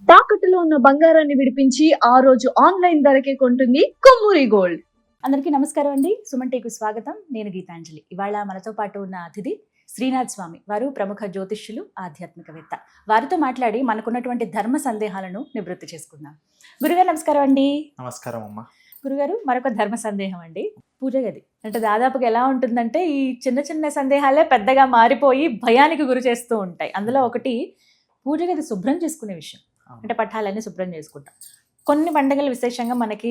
తాకట్టులో ఉన్న బంగారాన్ని విడిపించి ఆ రోజు ఆన్లైన్ ధరకే కొంటుంది కొమ్మూరి గోల్డ్. అందరికీ నమస్కారం అండి. సుమన్ టీకు స్వాగతం. నేను గీతాంజలి. ఇవాళ మనతో పాటు ఉన్న అతిథి శ్రీనాథ్ స్వామి. వారు ప్రముఖ జ్యోతిష్యులు, ఆధ్యాత్మికవేత్త. వారితో మాట్లాడి మనకున్నటువంటి ధర్మ సందేహాలను నివృత్తి చేసుకుందాం. గురుగారు నమస్కారం అండి. నమస్కారం అమ్మా. గురుగారు, మరొక ధర్మ సందేహం అండి. పూజ గది అంటే దాదాపుగా ఎలా ఉంటుందంటే ఈ చిన్న చిన్న సందేహాలే పెద్దగా మారిపోయి భయానికి గురి చేస్తూ ఉంటాయి. అందులో ఒకటి పూజ గది శుభ్రం చేసుకునే విషయం. అంటే పఠాలన్నీ శుభ్రం చేసుకుంటాం. కొన్ని పండుగలు విశేషంగా మనకి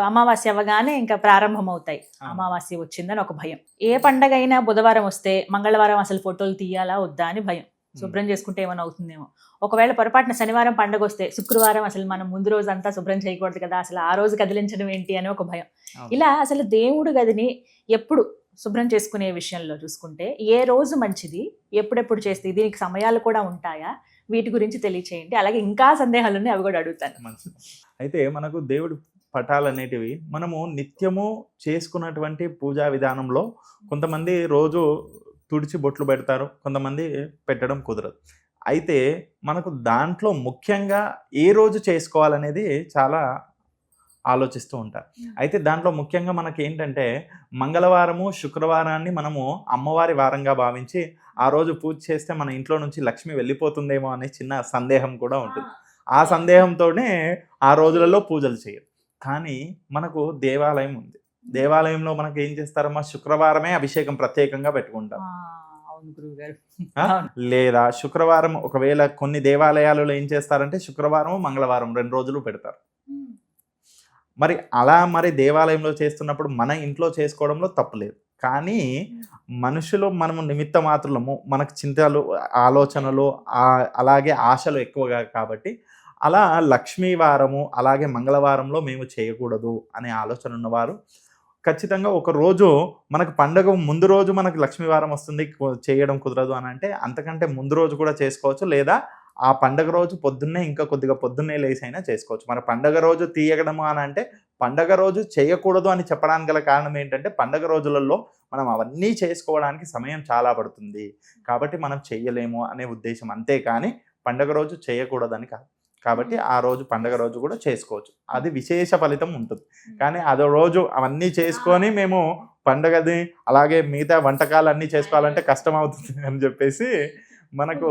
అమావాస్య అవ్వగానే ఇంకా ప్రారంభం అవుతాయి. అమావాస్య వచ్చిందని ఒక భయం. ఏ పండగ అయినా బుధవారం వస్తే మంగళవారం అసలు ఫోటోలు తీయాలా వద్దా అని భయం. శుభ్రం చేసుకుంటే ఏమైనా అవుతుందేమో. ఒకవేళ పొరపాటున శనివారం పండగ వస్తే శుక్రవారం అసలు మనం ముందు రోజు అంతా శుభ్రం చేయకూడదు కదా, అసలు ఆ రోజు కదిలించడం ఏంటి అని ఒక భయం. ఇలా అసలు దేవుడు గదిని ఎప్పుడు శుభ్రం చేసుకునే విషయంలో చూసుకుంటే ఏ రోజు మంచిది, ఎప్పుడెప్పుడు చేస్తే దీనికి సమయాలు కూడా ఉంటాయా, వీటి గురించి తెలియచేయండి. అలాగే ఇంకా సందేహాలు ఉన్నాయి, అవి కూడా అడుగుతాను. మంచిది. అయితే మనకు దేవుడి పటాలు అనేటివి మనము నిత్యము చేసుకున్నటువంటి పూజా విధానంలో కొంతమంది రోజు తుడిచి బొట్లు పెడతారు, కొంతమంది పెట్టడం కుదరదు. అయితే మనకు దాంట్లో ముఖ్యంగా ఏ రోజు చేసుకోవాలనేది చాలా ఆలోచిస్తూ ఉంటారు. అయితే దాంట్లో ముఖ్యంగా మనకి ఏంటంటే మంగళవారము శుక్రవారాన్ని మనము అమ్మవారి వారంగా భావించి ఆ రోజు పూజ చేస్తే మన ఇంట్లో నుంచి లక్ష్మి వెళ్ళిపోతుందేమో అనే చిన్న సందేహం కూడా ఉంటుంది. ఆ సందేహంతోనే ఆ రోజులలో పూజలు చేయరు. కానీ మనకు దేవాలయం ఉంది. దేవాలయంలో మనకు ఏం చేస్తారమ్మా, శుక్రవారమే అభిషేకం ప్రత్యేకంగా పెట్టుకుంటాం. లేదా శుక్రవారం ఒకవేళ కొన్ని దేవాలయాలలో ఏం చేస్తారంటే శుక్రవారం మంగళవారం 2 రోజులు పెడతారు. మరి అలా మరి దేవాలయంలో చేస్తున్నప్పుడు మన ఇంట్లో చేసుకోవడంలో తప్పులేదు. కానీ మనుషులు మనము నిమిత్త మాత్రము, మనకు చింతలు ఆలోచనలు అలాగే ఆశలు ఎక్కువగా కాబట్టి అలా లక్ష్మీవారము అలాగే మంగళవారంలో మేము చేయకూడదు అనే ఆలోచన ఉన్నవారు ఖచ్చితంగా ఒక రోజు మనకు పండుగ ముందు రోజు మనకు లక్ష్మీవారం వస్తుంది చేయడం కుదరదు అని అంటే అంతకంటే ముందు రోజు కూడా చేసుకోవచ్చు. లేదా ఆ పండగ రోజు పొద్దున్నే ఇంకా కొద్దిగా పొద్దున్నే లేసి అయినా చేసుకోవచ్చు. మన పండగ రోజు తీయడము అని అంటే పండగ రోజు చేయకూడదు అని చెప్పడానికి గల కారణం ఏంటంటే పండగ రోజులలో మనం అవన్నీ చేసుకోవడానికి సమయం చాలా పడుతుంది కాబట్టి మనం చేయలేము అనే ఉద్దేశం. అంతేకాని పండగ రోజు చేయకూడదని కాదు. కాబట్టి ఆ రోజు పండగ రోజు కూడా చేసుకోవచ్చు, అది విశేష ఫలితం ఉంటుంది. కానీ అదో రోజు అవన్నీ చేసుకొని మేము పండగది అలాగే మిగతా వంటకాలు అన్నీ చేసుకోవాలంటే కష్టం అవుతుంది అని చెప్పేసి మనకు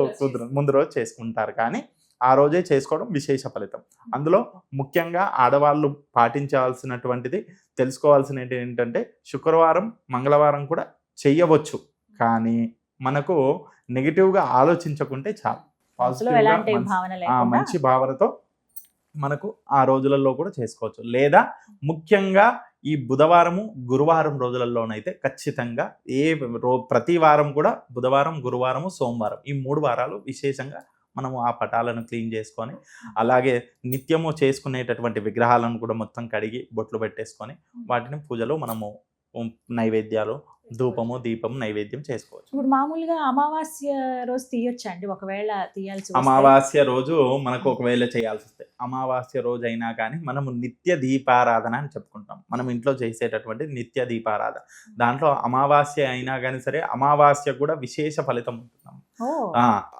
ముందు రోజు చేసుకుంటారు. కానీ ఆ రోజే చేసుకోవడం విశేష ఫలితం. అందులో ముఖ్యంగా ఆడవాళ్ళు పాటించాల్సినటువంటిది తెలుసుకోవాల్సినది ఏంటంటే శుక్రవారం మంగళవారం కూడా చెయ్యవచ్చు, కానీ మనకు నెగిటివ్గా ఆలోచించకుంటే చాలు. పాజిటివ్గా మంచి భావనతో మనకు ఆ రోజులలో కూడా చేసుకోవచ్చు. లేదా ముఖ్యంగా ఈ బుధవారము గురువారం రోజులలోనైతే ఖచ్చితంగా ప్రతి వారం కూడా బుధవారం గురువారము సోమవారం ఈ 3 వారాలు విశేషంగా మనము ఆ పటాలను క్లీన్ చేసుకొని అలాగే నిత్యము చేసుకునేటటువంటి విగ్రహాలను కూడా మొత్తం కడిగి బొట్లు పెట్టేసుకొని వాటిని పూజలో మనము నైవేద్యాలు ధూపము దీపం నైవేద్యం చేసుకోవచ్చు. ఇప్పుడు మామూలుగా అమావాస్య రోజు తీయొచ్చా అండి? ఒకవేళ తీయాల్సి అమావాస్య రోజు మనకు ఒకవేళ చేయాల్సి వస్తే అమావాస్య రోజు అయినా కానీ మనము నిత్య దీపారాధన అని చెప్పుకుంటాం. మనం ఇంట్లో చేసేటటువంటి నిత్య దీపారాధన దాంట్లో అమావాస్య అయినా కానీ సరే అమావాస్య కూడా విశేష ఫలితం ఉంటుంది.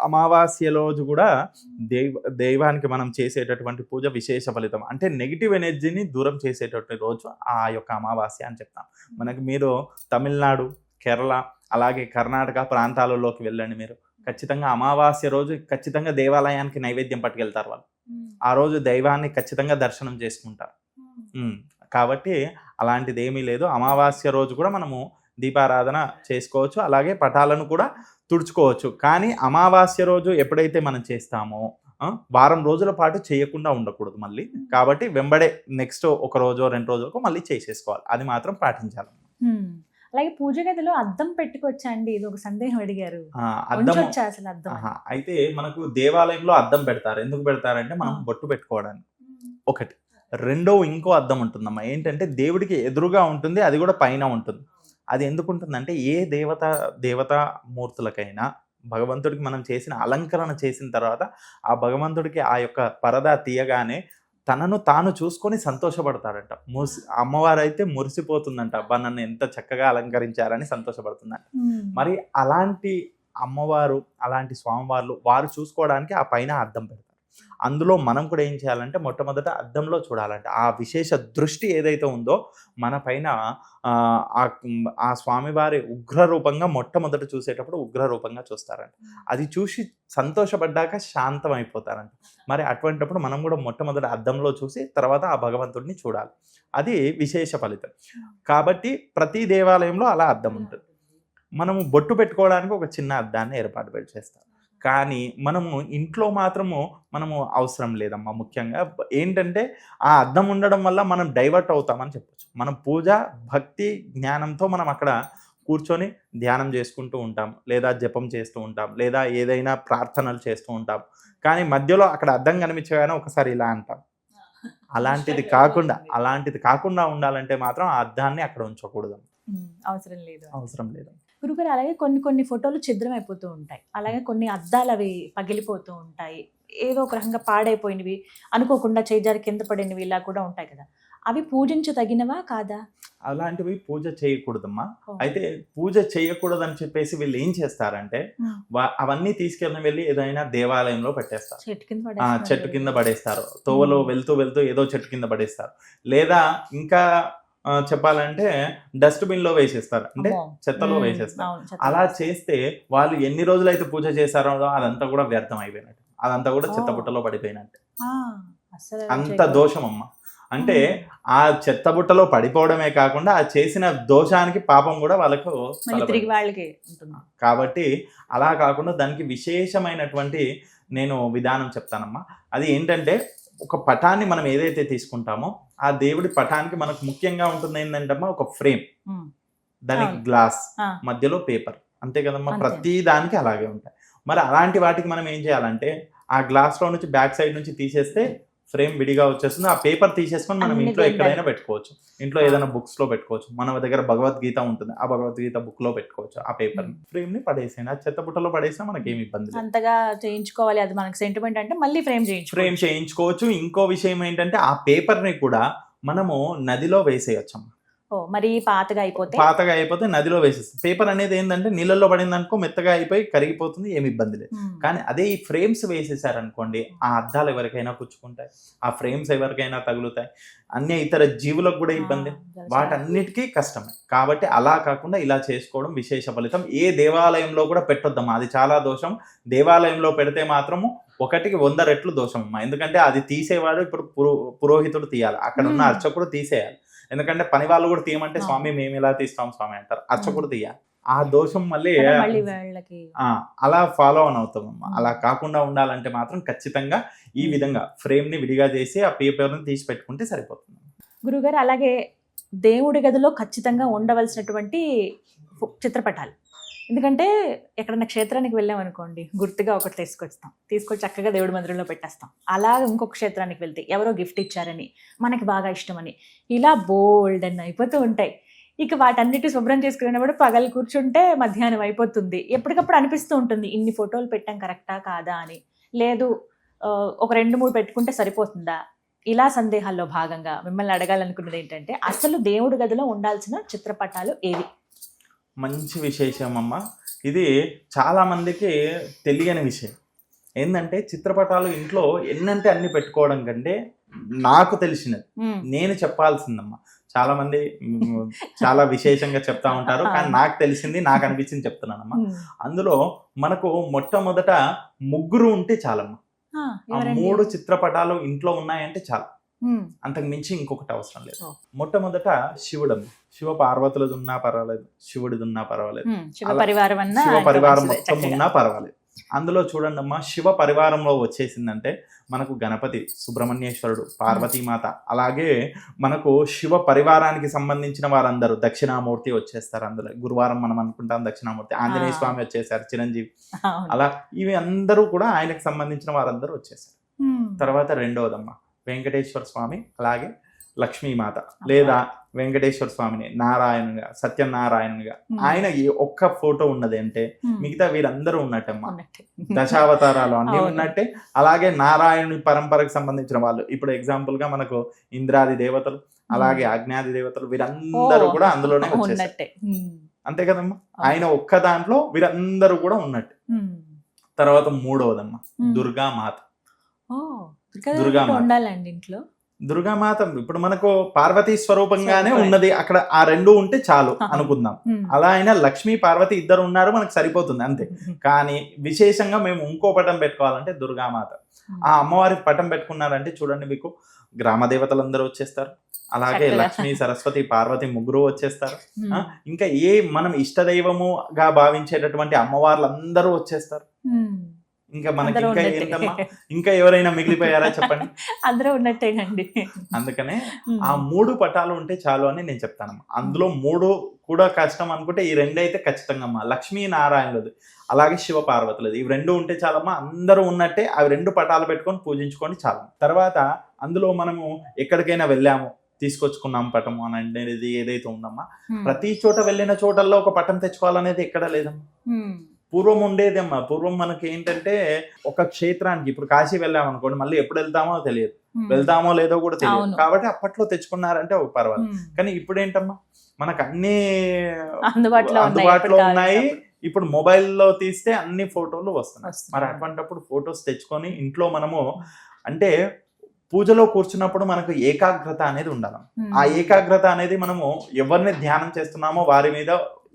అమావాస్య రోజు కూడా దైవానికి మనం చేసేటటువంటి పూజ విశేష ఫలితం. అంటే నెగిటివ్ ఎనర్జీని దూరం చేసేటటువంటి రోజు ఆ యొక్క అమావాస్య అని చెప్తాం. మనకి మీరు తమిళనాడు కేరళ అలాగే కర్ణాటక ప్రాంతాలలోకి వెళ్ళండి, మీరు ఖచ్చితంగా అమావాస్య రోజు ఖచ్చితంగా దేవాలయానికి నైవేద్యం పట్టుకెళ్తారు వాళ్ళు. ఆ రోజు దైవాన్ని ఖచ్చితంగా దర్శనం చేసుకుంటారు. కాబట్టి అలాంటిది ఏమీ లేదు. అమావాస్య రోజు కూడా మనము దీపారాధన చేసుకోవచ్చు, అలాగే పటాలను కూడా తుడుచుకోవచ్చు. కానీ అమావాస్య రోజు ఎప్పుడైతే మనం చేస్తామో వారం రోజుల పాటు చేయకుండా ఉండకూడదు మళ్ళీ. కాబట్టి వెంబడే నెక్స్ట్ ఒక రోజు 2 రోజులకు మళ్ళీ చేసేసుకోవాలి, అది మాత్రం పాటించాలి. అలాగే పూజ గదిలో అద్దం పెట్టుకోవచ్చా అండి? ఇది ఒక సందేహం అడిగారు. అయితే మనకు దేవాలయంలో అద్దం పెడతారు. ఎందుకు పెడతారంటే మనం బొట్టు పెట్టుకోవడానికి ఒకటి. రెండో ఇంకో అద్దం ఉంటుందమ్మా, ఏంటంటే దేవుడికి ఎదురుగా ఉంటుంది, అది కూడా పైన ఉంటుంది. అది ఎందుకు ఉంటుందంటే ఏ దేవతా మూర్తులకైనా భగవంతుడికి మనం చేసిన అలంకరణ చేసిన తర్వాత ఆ భగవంతుడికి ఆ యొక్క పరదా తీయగానే తనను తాను చూసుకొని సంతోషపడతాడంట. అమ్మవారు అయితే మురిసిపోతుందంట, అబ్బా నన్ను ఎంత చక్కగా అలంకరించారని సంతోషపడుతుందంట. మరి అలాంటి అమ్మవారు అలాంటి స్వామివార్లు వారు చూసుకోవడానికి ఆ పైన అద్దం పెడతారు. అందులో మనం కూడా ఏం చేయాలంటే మొట్టమొదట అద్దంలో చూడాలంటే ఆ విశేష దృష్టి ఏదైతే ఉందో మన పైన ఆ స్వామివారి ఉగ్ర రూపంగా మొట్టమొదట చూసేటప్పుడు ఉగ్ర రూపంగా చూస్తారంట. అది చూసి సంతోషపడ్డాక శాంతం అయిపోతారంట. మరి అటువంటిప్పుడు మనం కూడా మొట్టమొదట అద్దంలో చూసి తర్వాత ఆ భగవంతుడిని చూడాలి. అది విశేష ఫలితం. కాబట్టి ప్రతి దేవాలయంలో అలా అద్దం ఉంటుంది. మనము బొట్టు పెట్టుకోవడానికి ఒక చిన్న అద్దాన్ని ఏర్పాటు చేస్తాం. కానీ మనము ఇంట్లో మాత్రము మనము అవసరం లేదమ్మా. ముఖ్యంగా ఏంటంటే ఆ అద్దం ఉండడం వల్ల మనం డైవర్ట్ అవుతామని చెప్పొచ్చు. మనం పూజ భక్తి జ్ఞానంతో మనం అక్కడ కూర్చొని ధ్యానం చేసుకుంటూ ఉంటాం, లేదా జపం చేస్తూ ఉంటాం, లేదా ఏదైనా ప్రార్థనలు చేస్తూ ఉంటాం. కానీ మధ్యలో అక్కడ అద్దం కనిపించగానే ఒకసారి ఇలా అంటాం. అలాంటిది కాకుండా ఉండాలంటే మాత్రం ఆ అద్దాన్ని అక్కడ ఉంచకూడదు. అవసరం లేదు గురుగారు. అలాగే కొన్ని ఫోటోలు ఛిద్రం అయిపోతూ ఉంటాయి, అలాగే కొన్ని అద్దాలు అవి పగిలిపోతూ ఉంటాయి, ఏదో ఒక రకంగా పాడైపోయినవి, అనుకోకుండా చేజారి కింద పడినవి, ఇలా కూడా ఉంటాయి కదా. అవి పూజించదగినవా కాదా? అలాంటివి పూజ చేయకూడదమ్మా. అయితే పూజ చేయకూడదని చెప్పేసి వీళ్ళు ఏం చేస్తారంటే అవన్నీ తీసుకెళ్ళి వెళ్ళి ఏదైనా దేవాలయంలో పెట్టేస్తారు, చెట్టు కింద పడేస్తారు, తోవలో వెళ్తూ ఏదో చెట్టు కింద పడేస్తారు, లేదా ఇంకా చెప్పాలంటే డస్ట్బిన్ లో వేసేస్తారు, అంటే చెత్తలో వేసేస్తారు. అలా చేస్తే వాళ్ళు ఎన్ని రోజులైతే పూజ చేశారో అదంతా కూడా వ్యర్థం అయిపోయినట్టు, అదంతా కూడా చెత్తబుట్టలో పడిపోయినట్టు. అంత దోషం అమ్మ. అంటే ఆ చెత్తబుట్టలో పడిపోవడమే కాకుండా ఆ చేసిన దోషానికి పాపం కూడా వాళ్ళకు కాబట్టి అలా కాకుండా దానికి విశేషమైనటువంటి నేను విధానం చెప్తానమ్మా. అది ఏంటంటే ఒక పటాన్ని మనం ఏదైతే తీసుకుంటామో ఆ దేవుడి పటానికి మనకు ముఖ్యంగా ఉంటుంది ఏంటంటమ్మా ఒక ఫ్రేమ్, దానికి గ్లాస్, మధ్యలో పేపర్, అంతే కదమ్మా. ప్రతి దానికి అలాగే ఉంటాయి. మరి అలాంటి వాటికి మనం ఏం చేయాలంటే ఆ గ్లాస్ లో నుంచి బ్యాక్ సైడ్ నుంచి తీసేస్తే ఫ్రేమ్ విడిగా వచ్చేస్తుంది. ఆ పేపర్ తీసేసుకొని మనం ఇంట్లో ఎక్కడైనా పెట్టుకోవచ్చు. ఇంట్లో ఏదైనా బుక్స్ లో పెట్టుకోవచ్చు. మన దగ్గర భగవద్గీత ఉంటుంది, ఆ భగవద్గీత బుక్ లో పెట్టుకోవచ్చు. ఆ పేపర్ ఫ్రేమ్ ని పడేసేయండి, ఆ చెత్త బుట్టలో పడేసినా మనకి ఏమి ఇబ్బంది లేదు. అంతగా చేయించుకోవాలి, అది మనకి సెంటిమెంట్ అంటే మళ్ళీ ఫ్రేమ్ చేయించుకోవచ్చు. ఇంకో విషయం ఏంటంటే ఆ పేపర్ ని కూడా మనము నదిలో వేసేయచ్చు. మరి పాతగా అయిపోతే నదిలో వేసేస్తుంది. పేపర్ అనేది ఏంటంటే నీళ్ళల్లో పడింది అనుకో మెత్తగా అయిపోయి కరిగిపోతుంది, ఏమి ఇబ్బంది లేదు. కానీ అదే ఈ ఫ్రేమ్స్ వేసేసారనుకోండి ఆ అద్దాలు ఎవరికైనా పుచ్చుకుంటాయి, ఆ ఫ్రేమ్స్ ఎవరికైనా తగులుతాయి, అన్ని ఇతర జీవులకు కూడా ఇబ్బంది, వాటన్నిటికీ కష్టమే. కాబట్టి అలా కాకుండా ఇలా చేసుకోవడం విశేష ఫలితం. ఏ దేవాలయంలో కూడా పెట్టొద్దమ్మా, అది చాలా దోషం. దేవాలయంలో పెడితే మాత్రము 1కి 100 రెట్లు దోషం అమ్మా. ఎందుకంటే అది తీసేవాడు ఇప్పుడు పురోహితుడు తీయాలి, అక్కడ ఉన్న అర్చకుడు తీసేయాలి. ఎందుకంటే పని వాళ్ళు కూడా తీయమంటే స్వామి మేము ఇలా తీస్తాం స్వామి అంటారు, అర్చకుడు తీయాలి. ఆ దోషం మళ్ళీ అలా ఫాలో ఆన్ అవుతామమ్మా. అలా కాకుండా ఉండాలంటే మాత్రం ఖచ్చితంగా ఈ విధంగా ఫ్రేమ్ ని విడిగా చేసి ఆ పేపర్ ని తీసి పెట్టుకుంటే సరిపోతుంది. గురుగారు, అలాగే దేవుడి గదిలో ఖచ్చితంగా ఉండవలసినటువంటి చిత్రపటాలు, ఎందుకంటే ఎక్కడన్నా క్షేత్రానికి వెళ్ళామనుకోండి గుర్తుగా ఒకటి తీసుకొచ్చి చక్కగా దేవుడి మందిరంలో పెట్టేస్తాం. అలా ఇంకొక క్షేత్రానికి వెళ్తే ఎవరో గిఫ్ట్ ఇచ్చారని, మనకి బాగా ఇష్టమని, ఇలా బోల్డ్ అని అయిపోతూ ఉంటాయి. ఇక వాటన్నిటి శుభ్రం చేసుకునేప్పుడు పగలు కూర్చుంటే మధ్యాహ్నం అయిపోతుంది. ఎప్పటికప్పుడు అనిపిస్తూ ఉంటుంది ఇన్ని ఫోటోలు పెట్టాం కరెక్టా కాదా అని, లేదు ఒక 2-3 పెట్టుకుంటే సరిపోతుందా. ఇలా సందేహాల్లో భాగంగా మిమ్మల్ని అడగాలనుకున్నది ఏంటంటే అసలు దేవుడి గదిలో ఉండాల్సిన చిత్రపటాలు ఏవి? మంచి విశేషం అమ్మ. ఇది చాలా మందికి తెలియని విషయం. ఏంటంటే చిత్రపటాలు ఇంట్లో ఎన్నంటే అన్ని పెట్టుకోవడం కంటే నాకు తెలిసినది నేను చెప్పాల్సిందమ్మా. చాలా మంది చాలా విశేషంగా చెప్తా ఉంటారు, కానీ నాకు తెలిసింది నాకు అనిపించింది చెప్తున్నానమ్మా. అందులో మనకు మొట్టమొదట 3 ఉంటే చాలమ్మా. 3 చిత్రపటాలు ఇంట్లో ఉన్నాయంటే చాలు, అంతకు మించి ఇంకొకటి అవసరం లేదు. మొట్టమొదట శివుడు, శివ పార్వతులది ఉన్నా పర్వాలేదు, శివుడిది ఉన్నా పర్వాలేదు, శివ పరివారం మొత్తం ఉన్నా పర్వాలేదు. అందులో చూడండి అమ్మా, శివ పరివారంలో వచ్చేసిందంటే మనకు గణపతి, సుబ్రహ్మణ్యేశ్వరుడు, పార్వతీమాత, అలాగే మనకు శివ పరివారానికి సంబంధించిన వారందరూ, దక్షిణామూర్తి వచ్చేస్తారు. అందులో గురువారం మనం అనుకుంటాం దక్షిణామూర్తి, ఆంజనేయ స్వామి వచ్చేసారు, చిరంజీవి, అలా ఇవి అందరూ కూడా ఆయనకు సంబంధించిన వారందరూ వచ్చేసారు. తర్వాత రెండవదమ్మా వెంకటేశ్వర స్వామి, అలాగే లక్ష్మీమాత, లేదా వెంకటేశ్వర స్వామిని నారాయణుగా, సత్యనారాయణుగా ఆయన ఒక్క ఫోటో ఉన్నది అంటే మిగతా వీరందరూ ఉన్నట్టమ్మా. దశావతారాలు అన్ని ఉన్నట్టే. అలాగే నారాయణుని పరంపరకు సంబంధించిన వాళ్ళు, ఇప్పుడు ఎగ్జాంపుల్ గా మనకు ఇంద్రాది దేవతలు, అలాగే అగ్నాది దేవతలు, వీరందరూ కూడా అందులోనే వచ్చేసారు. అంతే కదమ్మా, ఆయన ఒక్క దాంట్లో వీరందరూ కూడా ఉన్నట్టు. తర్వాత 3వదమ్మా దుర్గామాత. ఓ దుర్గాదేవి దుర్గామాత. ఉండాలండి ఇంట్లో. దుర్గామాత ఇప్పుడు మనకు పార్వతీ స్వరూపంగానే సరిపోయి. ఉన్నది అక్కడ, ఆ రెండు ఉంటే చాలు అనుకుందాం. అలా అయినా లక్ష్మీ పార్వతి ఇద్దరు ఉన్నారు, మనకు సరిపోతుంది అంతే. కానీ విశేషంగా మేము ఇంకో పటం పెట్టుకోవాలంటే దుర్గామాత. ఆ అమ్మవారి పటం పెట్టుకున్నారంటే చూడండి, మీకు గ్రామ దేవతలందరూ వచ్చేస్తారు, అలాగే చక్కగా. లక్ష్మీ సరస్వతి పార్వతి ముగ్గురు వచ్చేస్తారు. ఇంకా ఇంకా ఇష్టదైవముగా భావించేటటువంటి అమ్మవార్లందరూ వచ్చేస్తారు. ఇంకా మనకి అందరూ ఇంకా ఉన్నట్టే. ఏంటమ్మా, ఇంకా ఎవరైనా మిగిలిపోయారా చెప్పండి. అందరూ ఉన్నట్టేనండి. అందుకనే ఆ 3 పటాలు ఉంటే చాలు అని నేను చెప్తానమ్మా. అందులో 3 కూడా కష్టం అనుకుంటే ఈ 2 అయితే ఖచ్చితంగా అమ్మా, లక్ష్మీ నారాయణులది అలాగే శివ పార్వతులది, ఇవి 2 ఉంటే చాలమ్మా. అందరూ ఉన్నట్టే అవి 2 పటాలు పెట్టుకొని పూజించుకొని చాలు. తర్వాత అందులో మనము ఎక్కడికైనా వెళ్ళాము, తీసుకొచ్చుకున్నాం పటము అని అనేది ఏదైతే ఉందమ్మా, ప్రతి చోట వెళ్ళిన చోటల్లో ఒక పటం తెచ్చుకోవాలనేది ఎక్కడా లేదమ్మా. పూర్వం ఉండేదమ్మా. పూర్వం మనకి ఏంటంటే ఒక క్షేత్రానికి, ఇప్పుడు కాశీ వెళ్ళాం అనుకోండి, మళ్ళీ ఎప్పుడు వెళ్తామో తెలియదు, వెళ్తామో లేదో కూడా తెలియదు. అవును. కాబట్టి అప్పట్లో తెచ్చుకున్నారంటే ఒక పర్వాలేదు. కానీ ఇప్పుడు ఏంటమ్మా, మనకు అన్ని అందుబాటులో ఉన్నాయి. ఇప్పుడు మొబైల్లో తీస్తే అన్ని ఫోటోలు వస్తున్నాయి. మరి అటువంటిప్పుడు ఫొటోస్ తెచ్చుకొని ఇంట్లో మనము, అంటే పూజలో కూర్చున్నప్పుడు మనకు ఏకాగ్రత అనేది ఉండాలి. ఆ ఏకాగ్రత అనేది మనము ఎవరిని ధ్యానం చేస్తున్నామో వారి మీద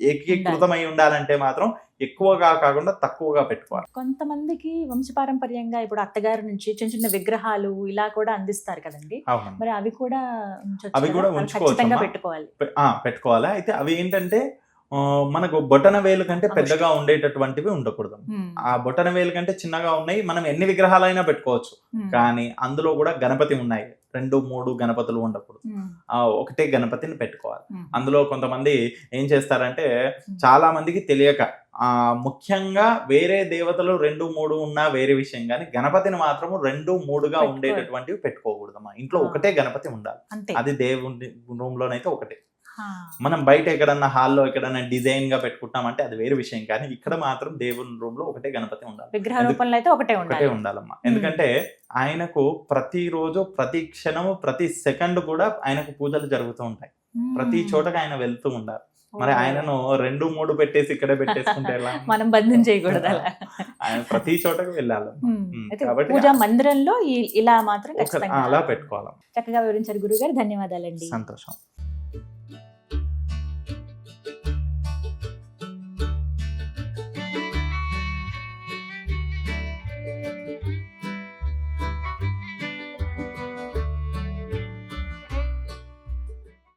ఏకీకృతమై ఉండాలంటే మాత్రం ఎక్కువగా కాకుండా తక్కువగా పెట్టుకోవాలి. కొంతమందికి వంశపారంపర్యంగా ఇప్పుడు అత్తగారి నుంచి చిన్న చిన్న విగ్రహాలు ఇలా కూడా అందిస్తారు కదండి, అవును, మరి అవి కూడా అవి కూడా ఉంచుకోవచ్చు, పెట్టుకోవాలి. పెట్టుకోవాలి. అయితే అవి ఏంటంటే మనకు బొటన వేలు కంటే పెద్దగా ఉండేటటువంటివి ఉండకూడదు. ఆ బొటన వేలు కంటే చిన్నగా ఉన్నాయి, మనం ఎన్ని విగ్రహాలైనా పెట్టుకోవచ్చు. కానీ అందులో కూడా గణపతి ఉన్నాయి, 2-3 గణపతులు ఉండకూడదు, ఒకటే గణపతిని పెట్టుకోవాలి. అందులో కొంతమంది ఏం చేస్తారంటే, చాలా మందికి తెలియక ముఖ్యంగా వేరే దేవతలు 2-3 ఉన్నా వేరే విషయం, కానీ గణపతిని మాత్రము 2-3గా ఉండేటటువంటివి పెట్టుకోకూడదమ్మా. ఇంట్లో ఒకటే గణపతి ఉండాలి. అది దేవుడి రూమ్ లోనైతే ఒకటే. మనం బయట ఎక్కడన్నా హాల్లో ఎక్కడన్నా డిజైన్ గా పెట్టుకుంటామంటే అది వేరే విషయం, కానీ ఇక్కడ మాత్రం దేవుని రూమ్ లో ఒకటే గణపతి ఉండాలి, విగ్రహ రూపంలో అయితే ఒకటే ఉండాలమ్మా. ఎందుకంటే ఆయనకు ప్రతి రోజు, ప్రతి క్షణము, ప్రతి సెకండ్ కూడా ఆయనకు పూజలు జరుగుతూ ఉంటాయి. ప్రతి చోటకి ఆయన వెళ్తూ ఉండాలి. మరి ఆయనను 2-3 పెట్టేసి ఇక్కడే పెట్టేసుకుంటే ఎలా? మనం బంధం చేయకూడదు. ఆయన ప్రతి చోటకి వెళ్ళాలి. కాబట్టి పూజా మందిరంలో ఇలా మాత్రం అలా పెట్టుకోవాలి. చక్కగా వివరించారు గురుగారు, ధన్యవాదాలండి. సంతోషం.